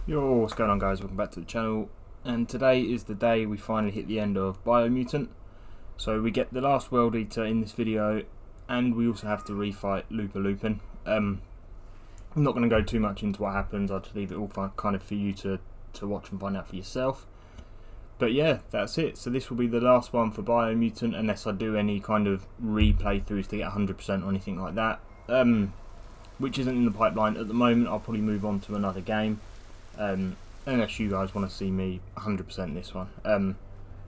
Yo, what's going on guys, welcome back to the channel, and today is the day we finally hit the end of Biomutant. So we get the last World Eater in this video, and we also have to refight LUPA-LUPIN. I'm not going to go too much into what happens, I'll just leave it all kind of for you to watch and find out for yourself. But yeah, that's it. So this will be the last one for Biomutant, unless I do any kind of replay throughs to get 100% or anything like that, which isn't in the pipeline at the moment. I'll probably move on to another game. Unless you guys want to see me 100% this one.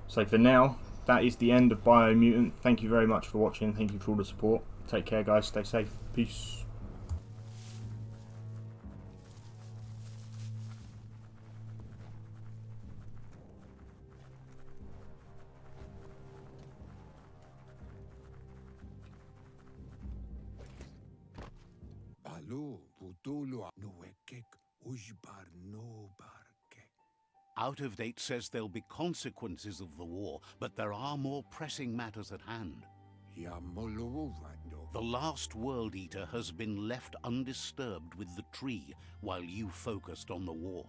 So for now, that is the end of Biomutant. Thank you very much for watching. Thank you for all the support. Take care guys, stay safe. Peace. Out of Date says there'll be consequences of the war, but there are more pressing matters at hand. The last World Eater has been left undisturbed with the tree while you focused on the war.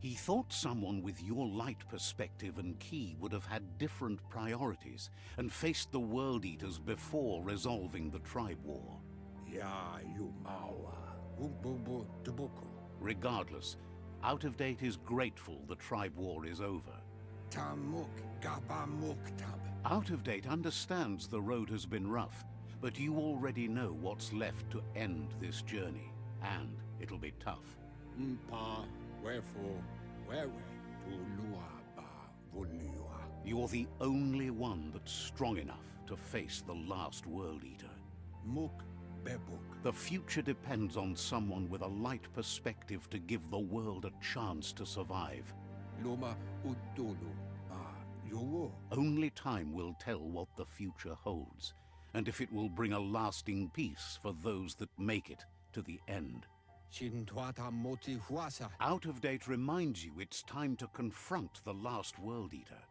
He thought someone with your light perspective and key would have had different priorities and faced the World Eaters before resolving the tribe war. Regardless, Out of Date is grateful the tribe war is over. Out of Date understands the road has been rough, but you already know what's left to end this journey, and it'll be tough. You're the only one that's strong enough to face the last World Eater. The future depends on someone with a light perspective to give the world a chance to survive. Only time will tell what the future holds, and if it will bring a lasting peace for those that make it to the end. Out of Date reminds you it's time to confront the last World Eater.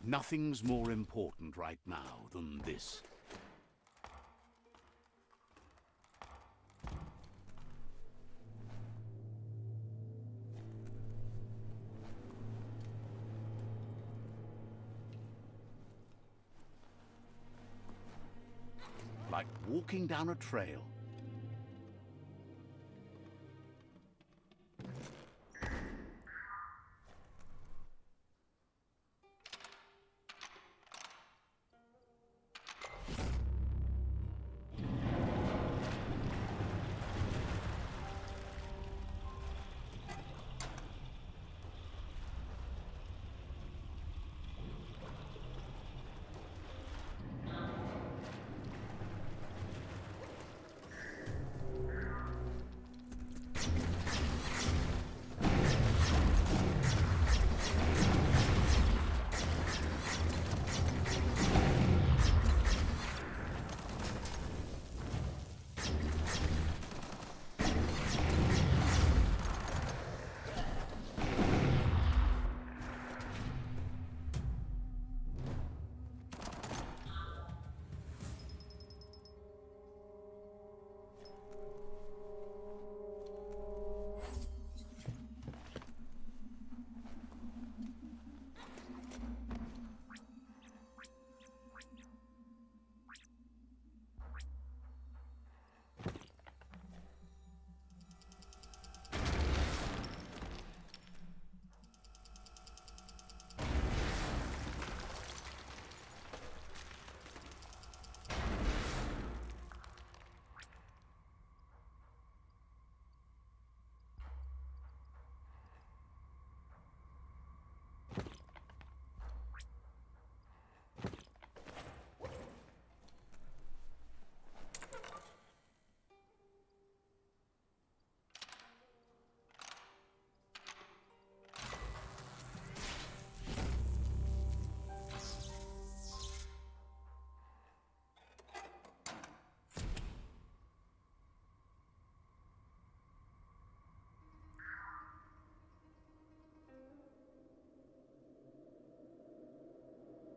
Nothing's more important right now than this. Like walking down a trail.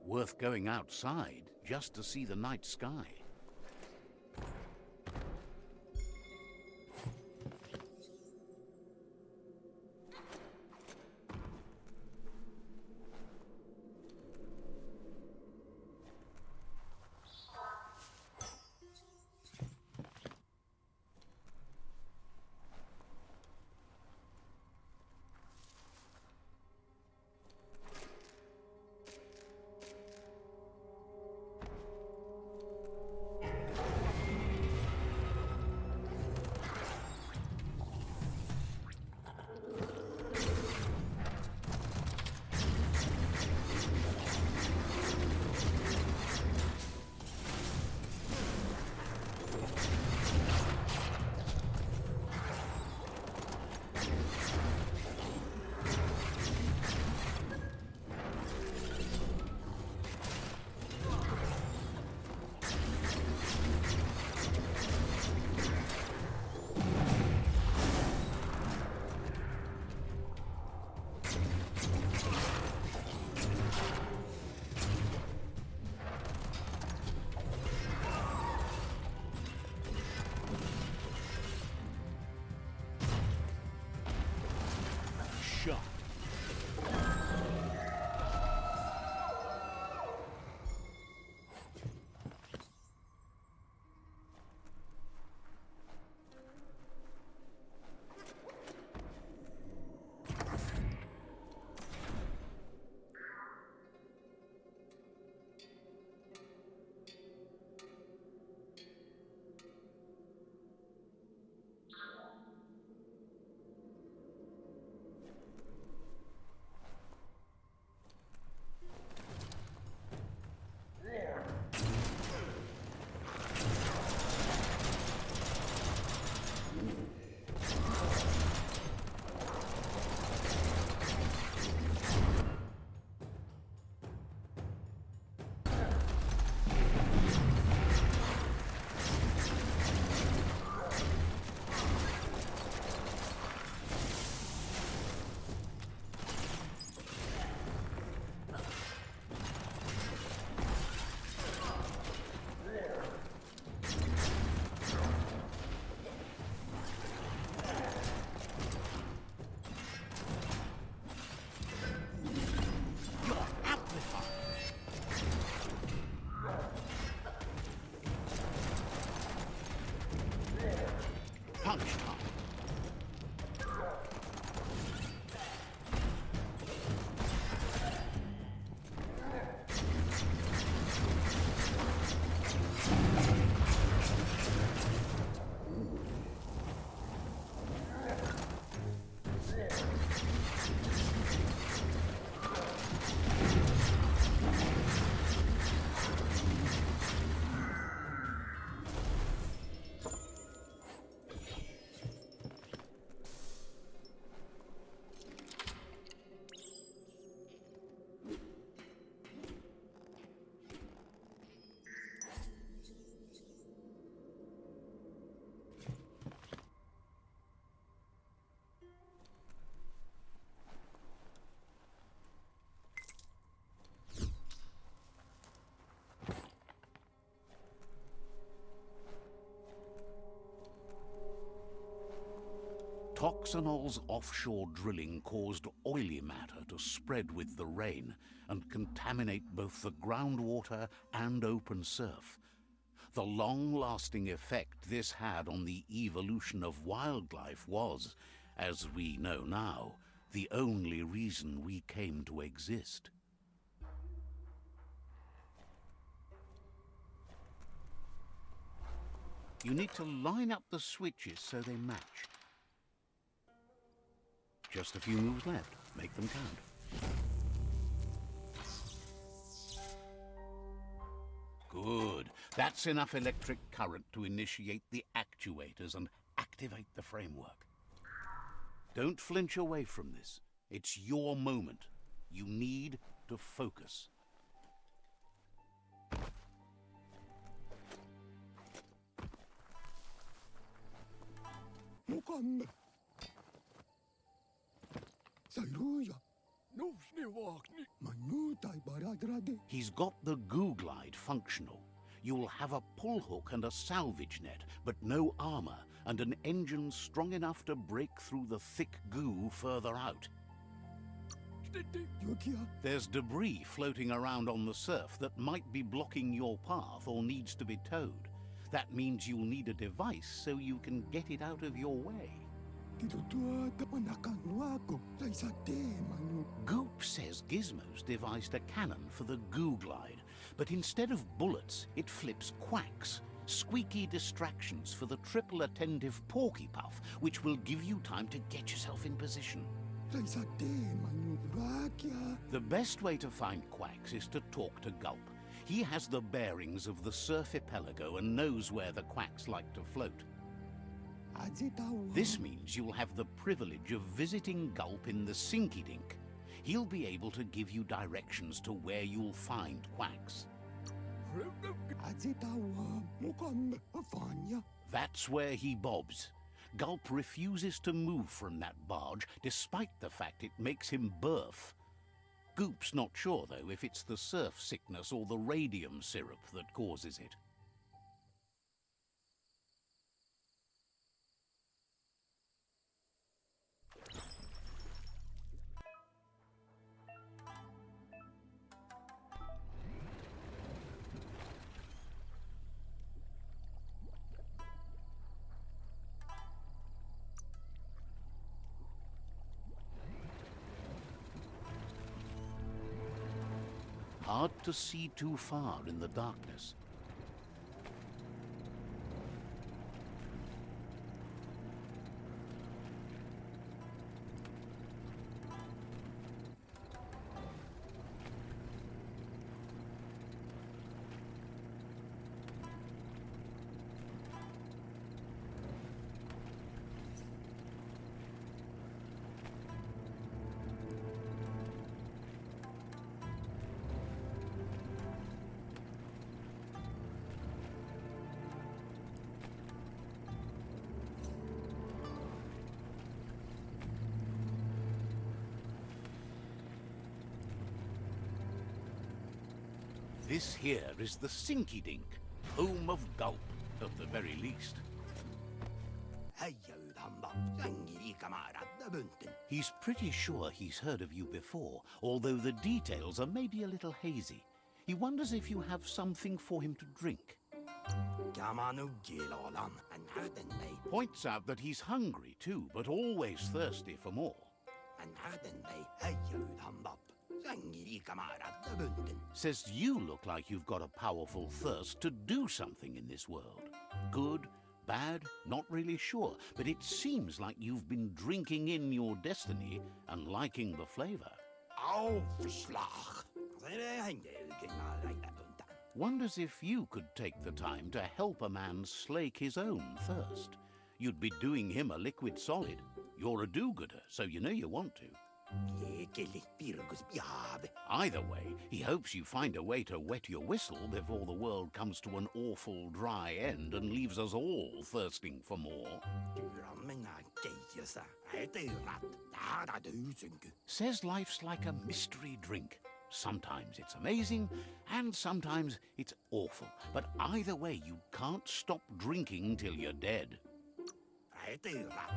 Worth going outside just to see the night sky. Shot. Toxanol's offshore drilling caused oily matter to spread with the rain and contaminate both the groundwater and open surf. The long-lasting effect this had on the evolution of wildlife was, as we know now, the only reason we came to exist. You need to line up the switches so they match. Just a few moves left. Make them count. Good. That's enough electric current to initiate the actuators and activate the framework. Don't flinch away from this. It's your moment. You need to focus. He's got the goo glide functional. You'll have a pull hook and a salvage net, but no armor, and an engine strong enough to break through the thick goo further out. There's debris floating around on the surf that might be blocking your path or needs to be towed. That means you'll need a device so you can get it out of your way. Goop says Gizmo's devised a cannon for the goo glide, but instead of bullets, it flips quacks, squeaky distractions for the triple attentive Porky puff, which will give you time to get yourself in position. The best way to find quacks is to talk to Gulp. He has the bearings of the SURFIPELAGO and knows where the quacks like to float. This means you'll have the privilege of visiting Gulp in the SINKIDINK. He'll be able to give you directions to where you'll find quacks. That's where he bobs. Gulp refuses to move from that barge, despite the fact it makes him burf. Goop's not sure, though, if it's the surf sickness or the radium syrup that causes it. Hard to see too far in the darkness. This here is the SINKIDINK, home of Gulp, at the very least. He's pretty sure he's heard of you before, although the details are maybe a little hazy. He wonders if you have something for him to drink. Points out that he's hungry too, but always thirsty for more. Says you look like you've got a powerful thirst to do something in this world. Good, bad, not really sure, but it seems like you've been drinking in your destiny and liking the flavor. Wonders if you could take the time to help a man slake his own thirst. You'd be doing him a liquid solid. You're a do-gooder, so you know you want to. Either way, he hopes you find a way to wet your whistle before the world comes to an awful dry end and leaves us all thirsting for more. Says life's like a mystery drink. Sometimes it's amazing, and sometimes it's awful. But either way, you can't stop drinking till you're dead.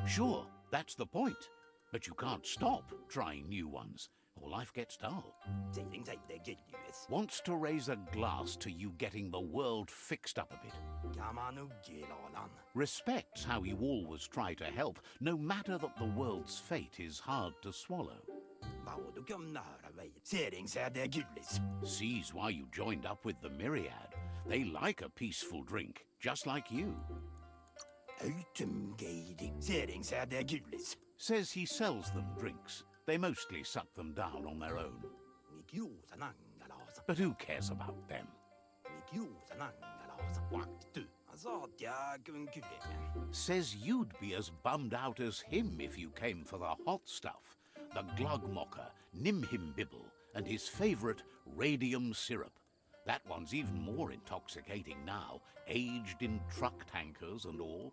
Sure, That's the point. But you can't stop trying new ones, or life gets dull. Wants to raise a glass to you getting the world fixed up a bit. Respects how you always try to help, no matter that the world's fate is hard to swallow. Sees why you joined up with the myriad. They like a peaceful drink, just like you. Says he sells them drinks. They mostly suck them down on their own. But who cares about them? Says you'd be as bummed out as him if you came for the hot stuff. The Glugmocker, Nimhimbibble, and his favourite radium syrup. That one's even more intoxicating now, aged in truck tankers and all.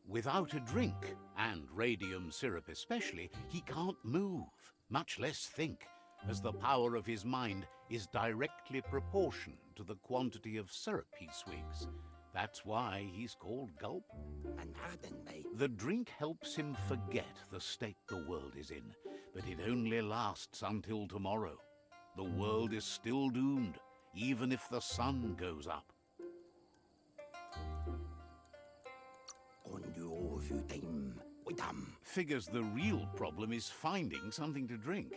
Without a drink, and radium syrup especially, he can't move, much less think, as the power of his mind is directly proportioned to the quantity of syrup he swigs. That's why he's called Gulp. The drink helps him forget the state the world is in, but it only lasts until tomorrow. The world is still doomed, even if the sun goes up. Figures the real problem is finding something to drink.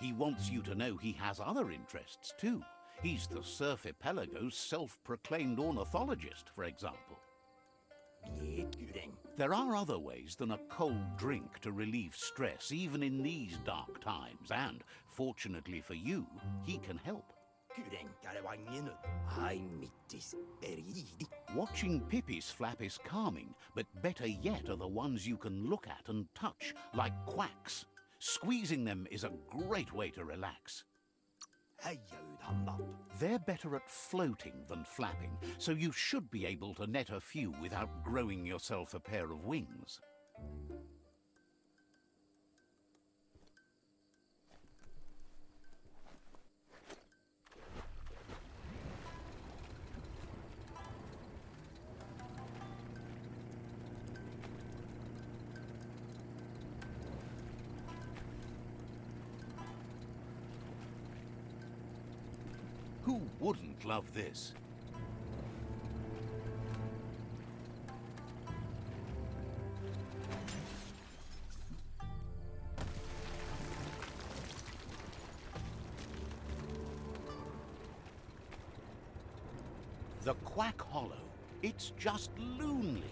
He wants you to know he has other interests too. He's the SURFIPELAGO's self-proclaimed ornithologist, for example. There are other ways than a cold drink to relieve stress, even in these dark times, and, fortunately for you, he can help. Watching pippies flap is calming, but better yet are the ones you can look at and touch, like quacks. Squeezing them is a great way to relax. They're better at floating than flapping, so you should be able to net a few without growing yourself a pair of wings. Who wouldn't love this? The Quack Hollow. It's just lonely.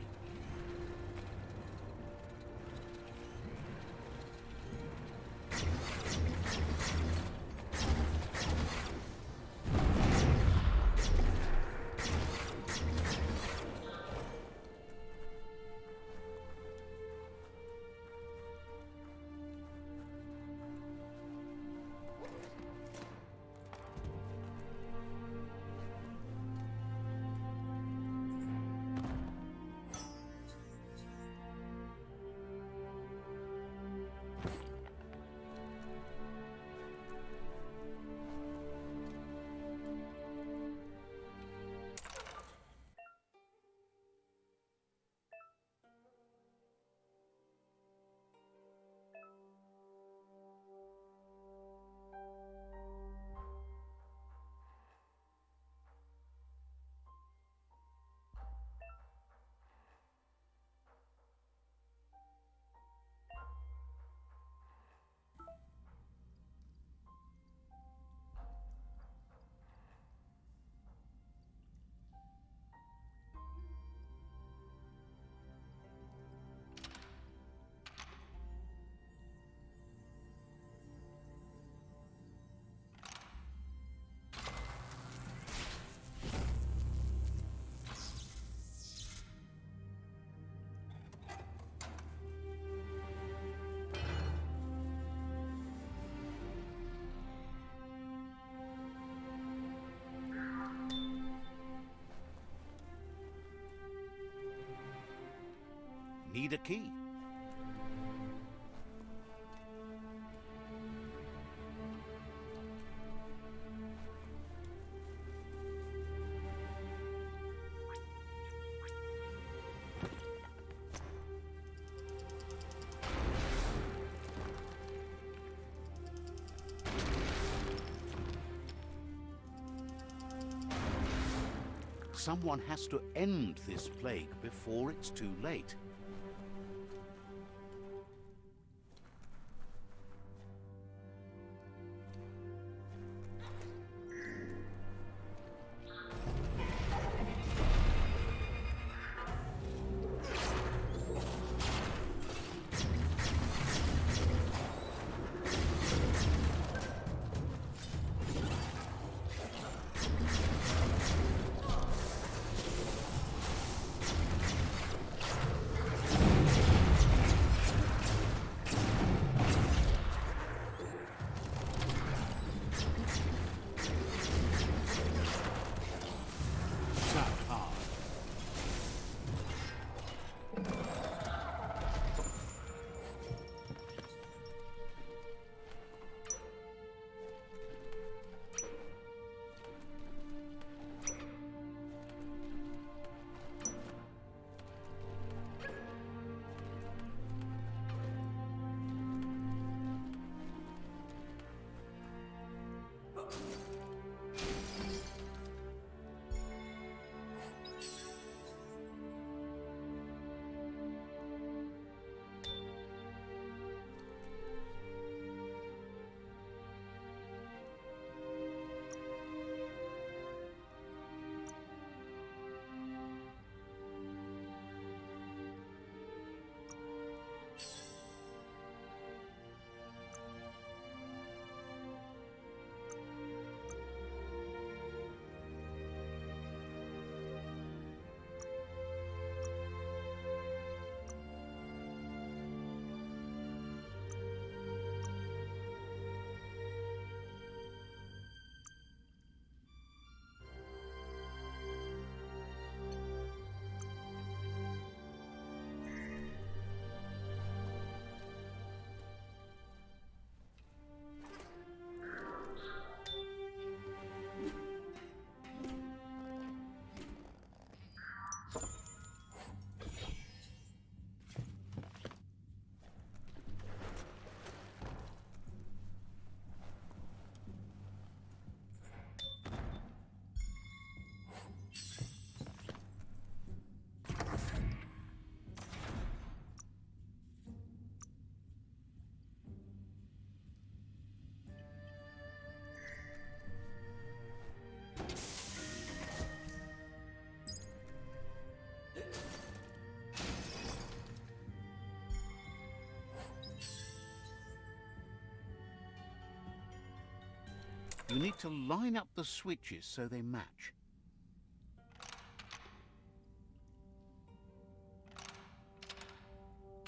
Need a key. Someone has to end this plague before it's too late. You need to line up the switches so they match.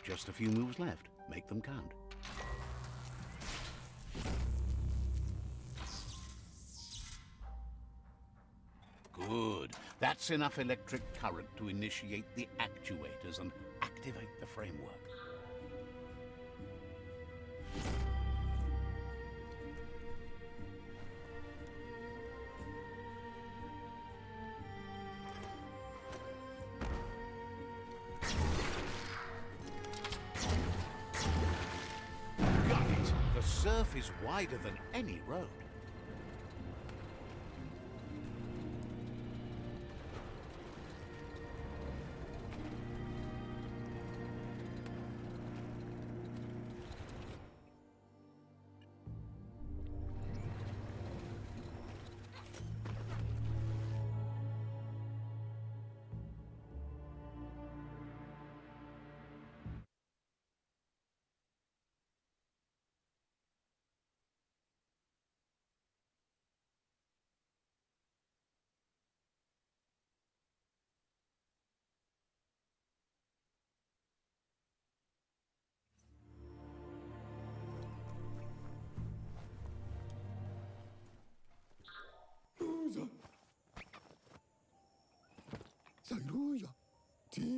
Just a few moves left. Make them count. Good. That's enough electric current to initiate the actuators and activate the framework. Surf is wider than any road.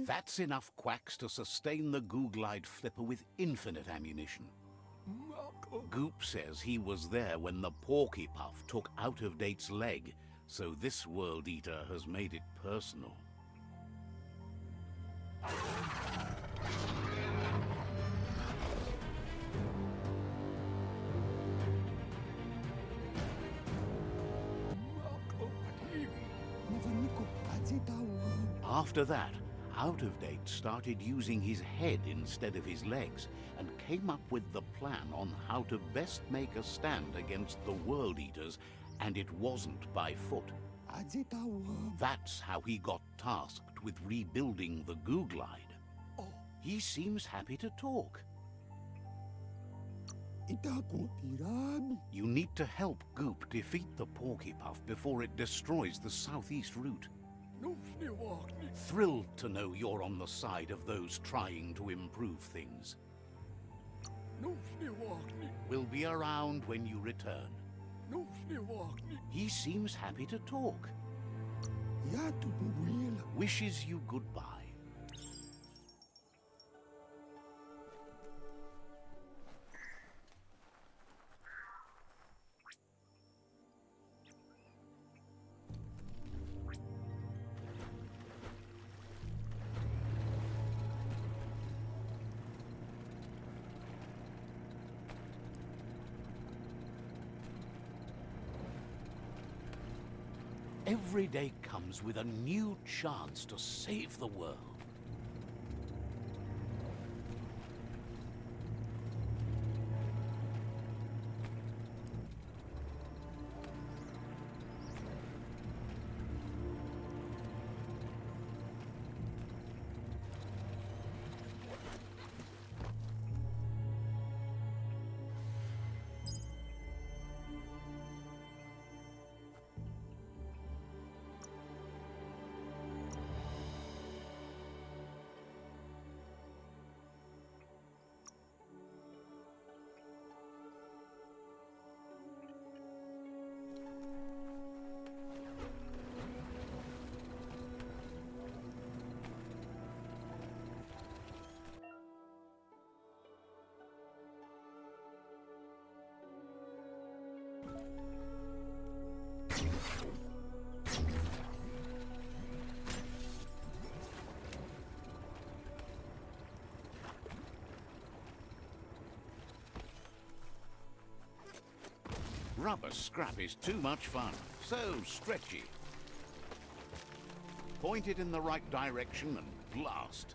That's enough quacks to sustain the Googlide flipper with infinite ammunition. Goop says he was there when the Porky Puff took Out-of-Date's leg, so this World Eater has made it personal. After that, Out-of-Date started using his head instead of his legs and came up with the plan on how to best make a stand against the World Eaters, and it wasn't by foot. That's how he got tasked with rebuilding the Goo Glide. He seems happy to talk. You need to help Goop defeat the Porky Puff before it destroys the southeast route. Thrilled to know you're on the side of those trying to improve things. We'll be around when you return. He seems happy to talk. Wishes you goodbye. Every day comes with a new chance to save the world. Rubber scrap is too much fun, so stretchy. Point it in the right direction and blast.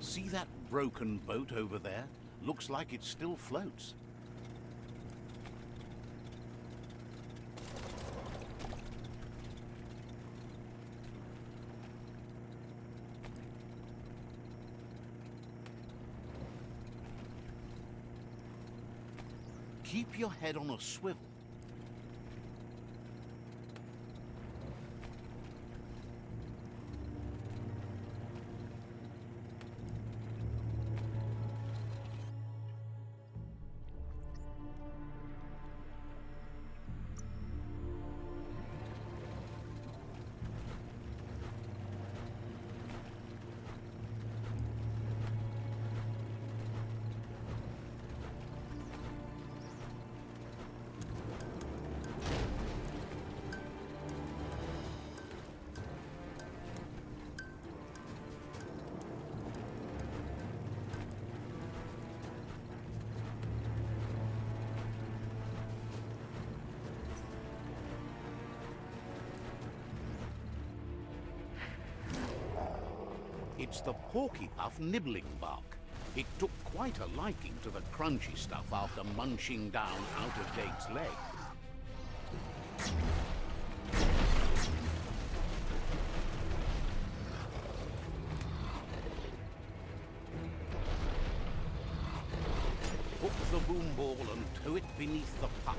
See that broken boat over there? Looks like it still floats. Keep your head on a swivel. It's the Porky Puff nibbling bark. It took quite a liking to the crunchy stuff after munching down Out-of-Date's leg. Hook the boom ball and tow it beneath the puff.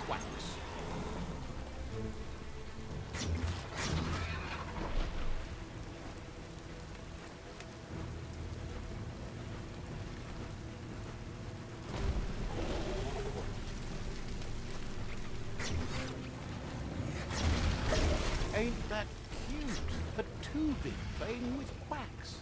quacks. Ain't that cute? A two-bit playing with quacks.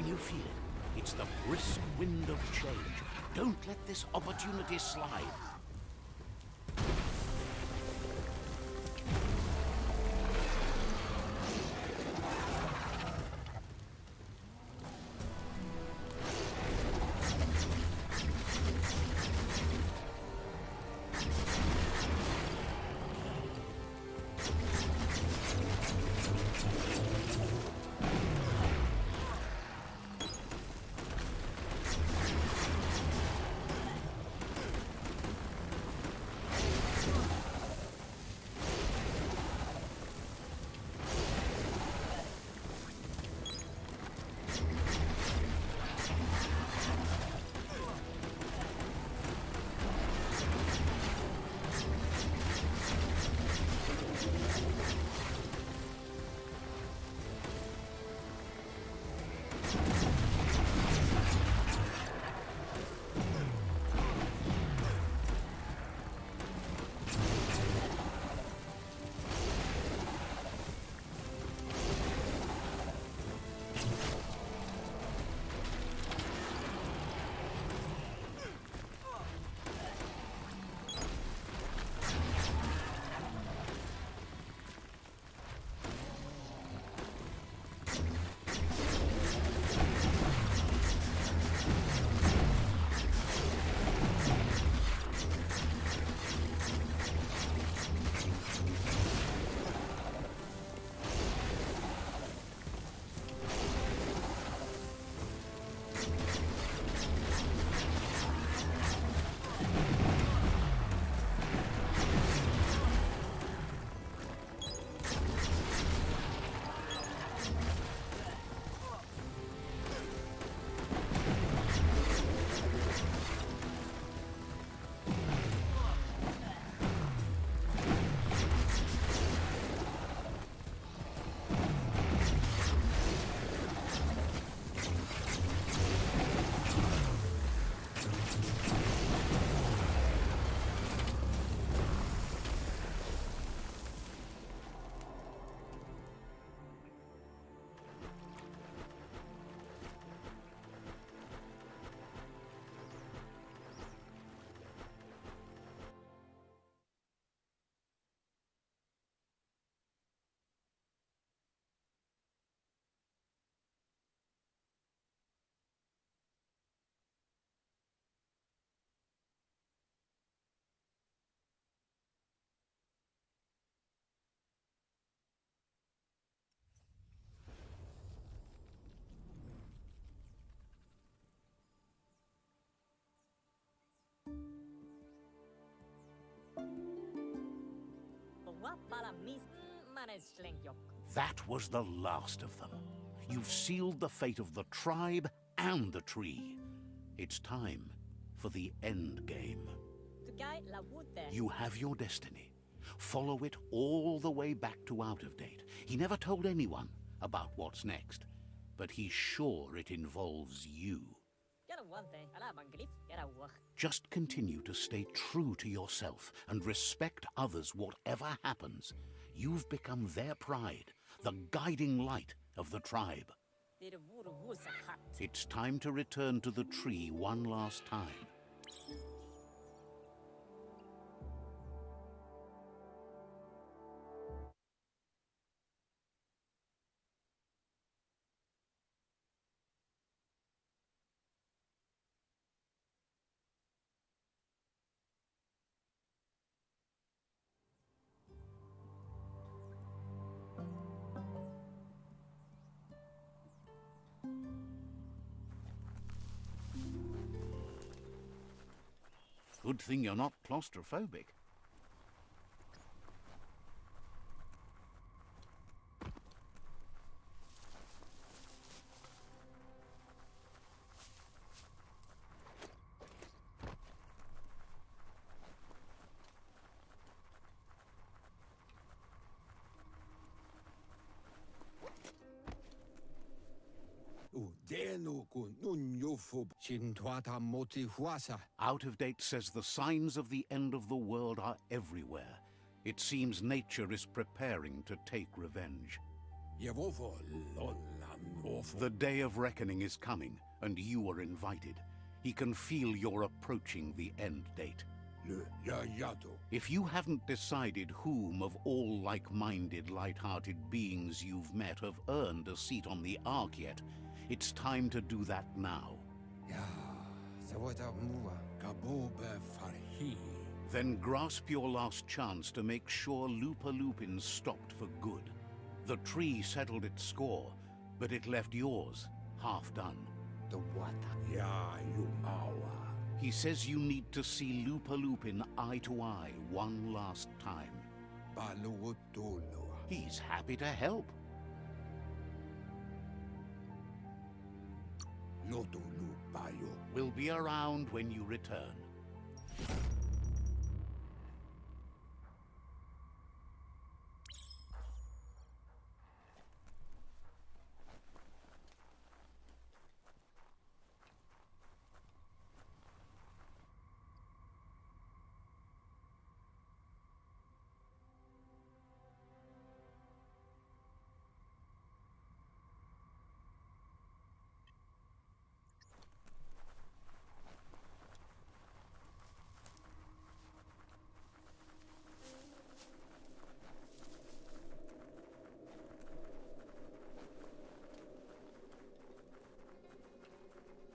You feel it. It's the brisk wind of change. Don't let this opportunity slide. That was the last of them. You've sealed the fate of the tribe and the tree. It's time for the end game. You have your destiny. Follow it all the way back to Out of Date. He never told anyone about what's next, but he's sure it involves you. Just continue to stay true to yourself and respect others whatever happens. You've become their pride, the guiding light of the tribe. It's time to return to the tree one last time. Good thing you're not claustrophobic. Out of Date says the signs of the end of the world are everywhere. It seems nature is preparing to take revenge. The day of reckoning is coming, and you are invited. He can feel you're approaching the end date. If you haven't decided whom of all like-minded, light-hearted beings you've met have earned a seat on the Ark yet, it's time to do that now. Then grasp your last chance to make sure LUPA-LUPIN'S stopped for good. The tree settled its score, but it left yours half done. He says you need to see LUPA-LUPIN eye to eye one last time. He's happy to help. We'll be around when you return.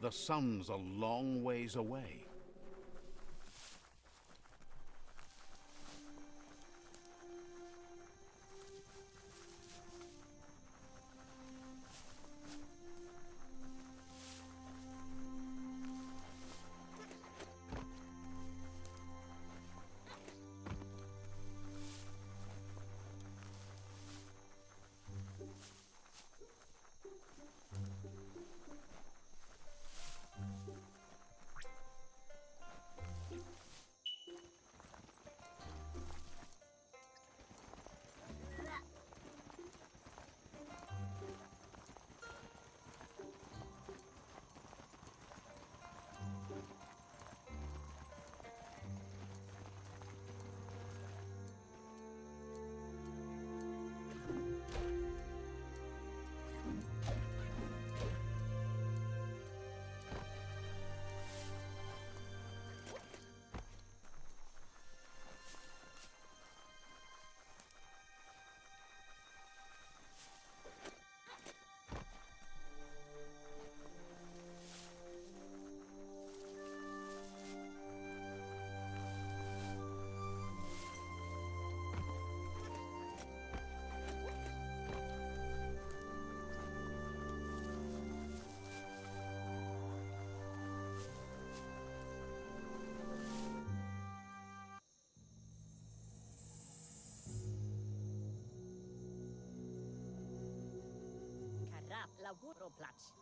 The sun's a long ways away.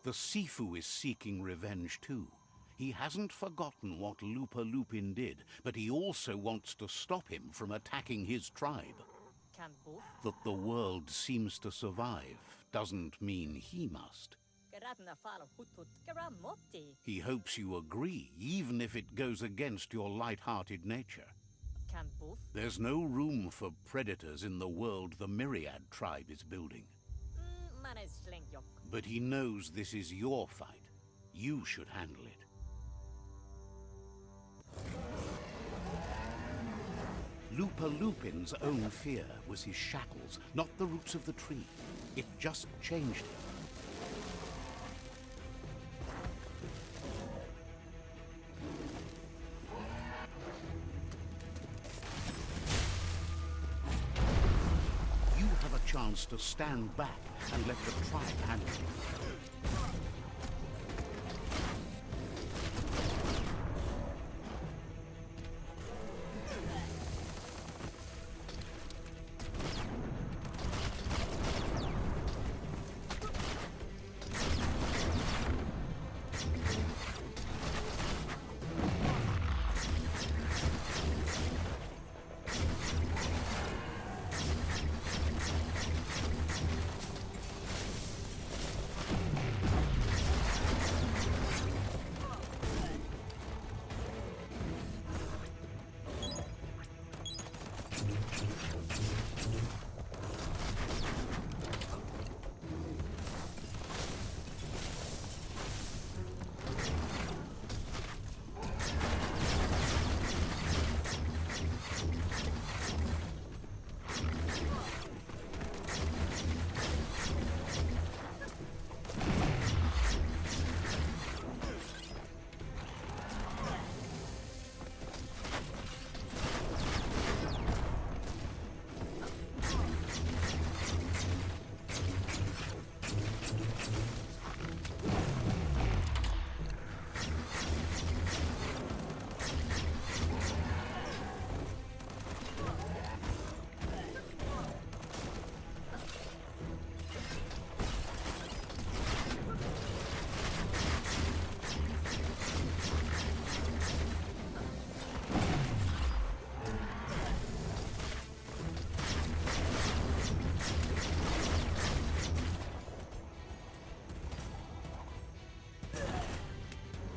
The Sifu is seeking revenge too. He hasn't forgotten what LUPA-LUPIN did, but he also wants to stop him from attacking his tribe. That the world seems to survive doesn't mean he must. He hopes you agree, even if it goes against your light-hearted nature. There's no room for predators in the world the Myriad tribe is building. But he knows this is your fight. You should handle it. LUPA-LUPIN'S own fear was his shackles, not the roots of the tree. It just changed him. You have a chance to stand back and let the tribe handle it.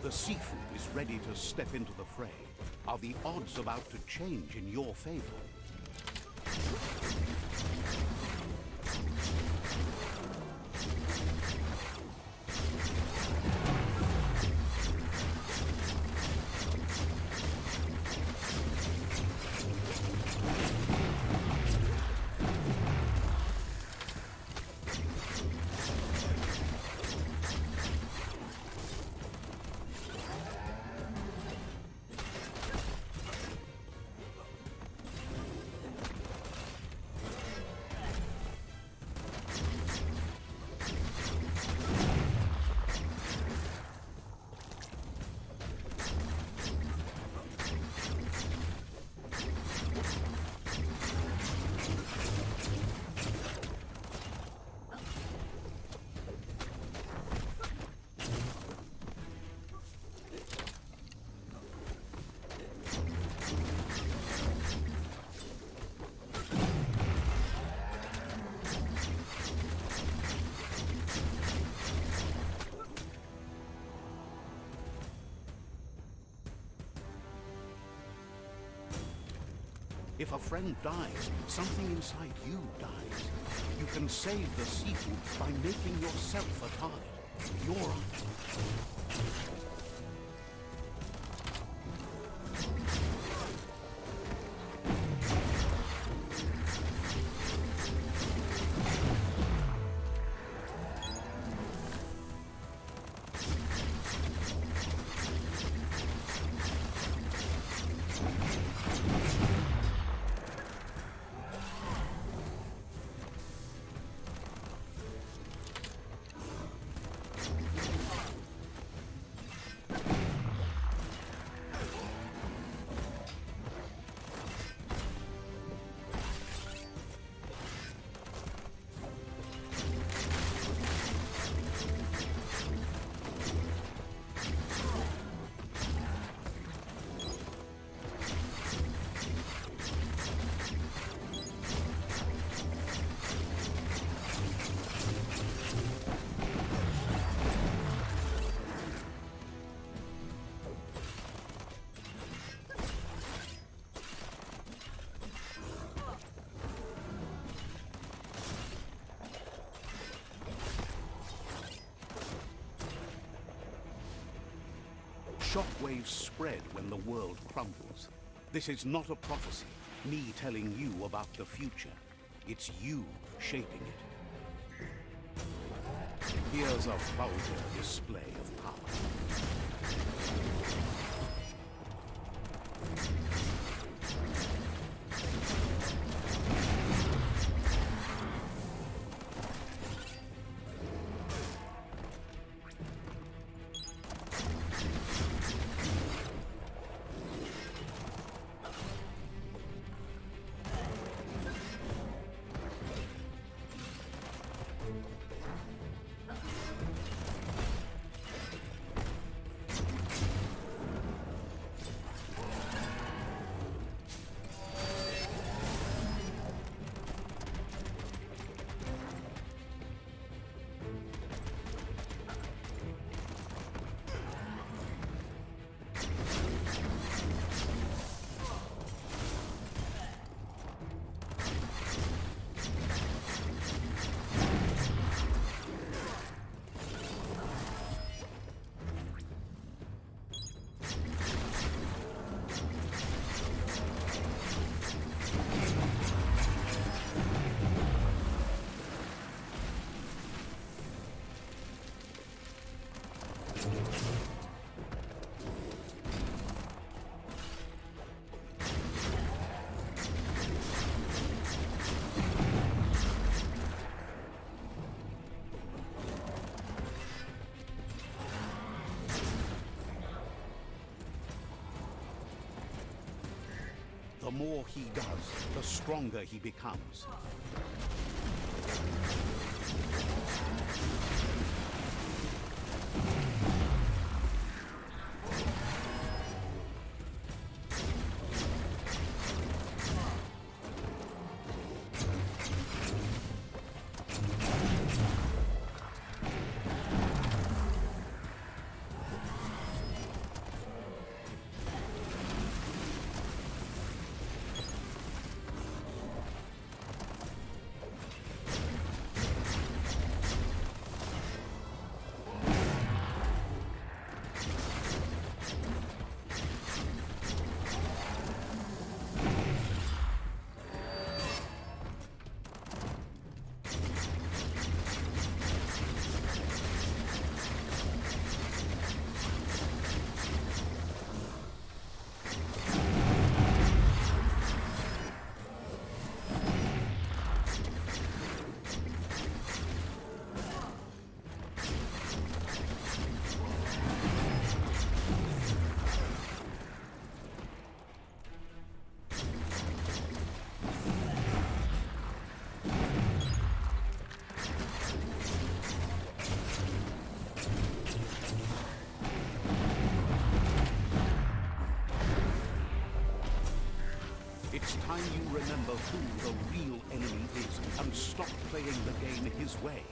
The seafood is ready to step into the fray. Are the odds about to change in your favor? If a friend dies, something inside you dies. You can save the seafood by making yourself a target. You're on it. Shockwaves spread when the world crumbles. This is not a prophecy, me telling you about the future. It's you shaping it. Here's a vulgar display of power. The more he does, the stronger he becomes. time you remember who the real enemy is and stop playing the game his way.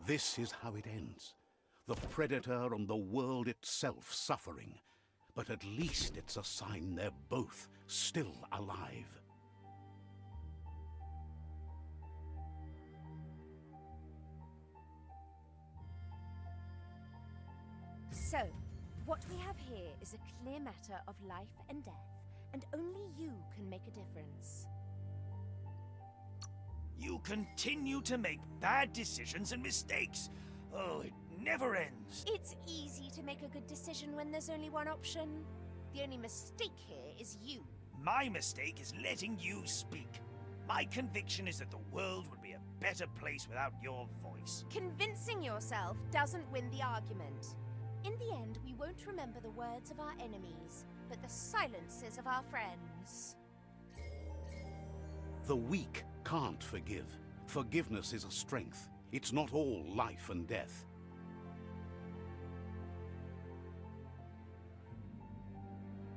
This is how it ends. The Predator and the world itself suffering. But at least it's a sign they're both still alive. So, what we have here is a clear matter of life and death, and only you can make a difference. You continue to make bad decisions and mistakes. Oh, it never ends. It's easy to make a good decision when there's only one option. The only mistake here is you. My mistake is letting you speak. My conviction is that the world would be a better place without your voice. Convincing yourself doesn't win the argument. In the end, we won't remember the words of our enemies, but the silences of our friends. The weak can't forgive. Forgiveness is a strength. It's not all life and death.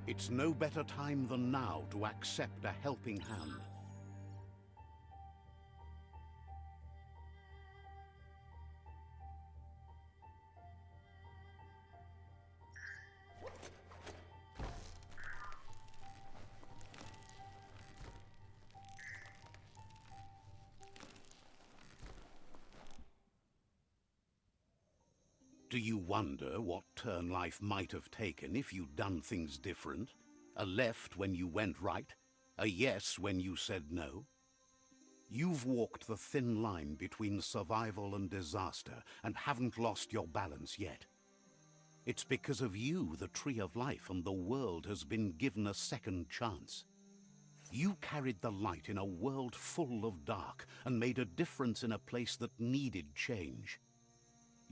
It's no better time than now to accept a helping hand. Do you wonder what turn life might have taken if you'd done things different? A left when you went right? A yes when you said no? You've walked the thin line between survival and disaster and haven't lost your balance yet. It's because of you the Tree of Life and the world has been given a second chance. You carried the light in a world full of dark and made a difference in a place that needed change.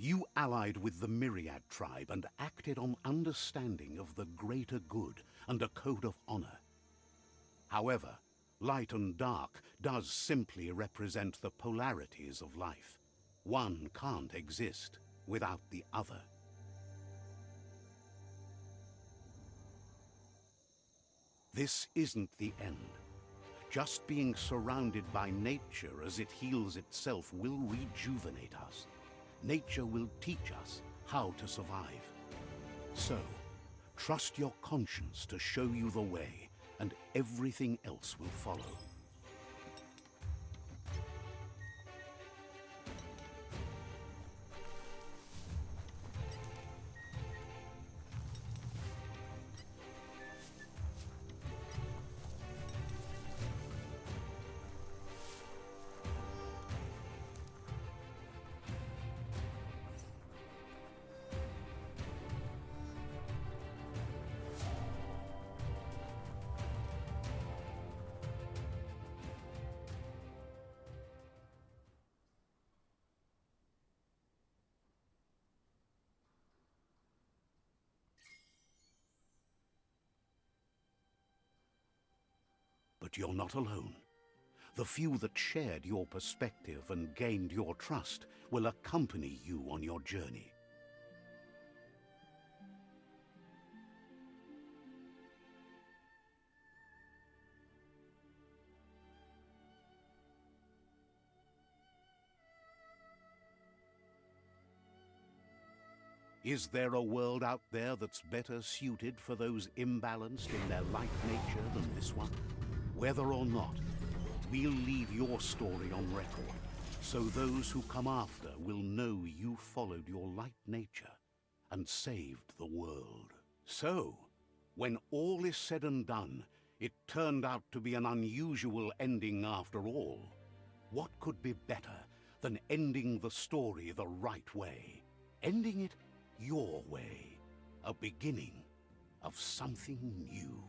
You allied with the Myriad tribe and acted on understanding of the greater good and a code of honor. However, light and dark does simply represent the polarities of life. One can't exist without the other. This isn't the end. Just being surrounded by nature as it heals itself will rejuvenate us. Nature will teach us how to survive. So, Trust your conscience to show you the way, and everything else will follow. But you're not alone. The few that shared your perspective and gained your trust will accompany you on your journey. Is there a world out there that's better suited for those imbalanced in their light nature than this one? Whether or not, we'll leave your story on record, so those who come after will know you followed your light nature and saved the world. So, when all is said and done, it turned out to be an unusual ending after all. What could be better than ending the story the right way? Ending it your way. A beginning of something new.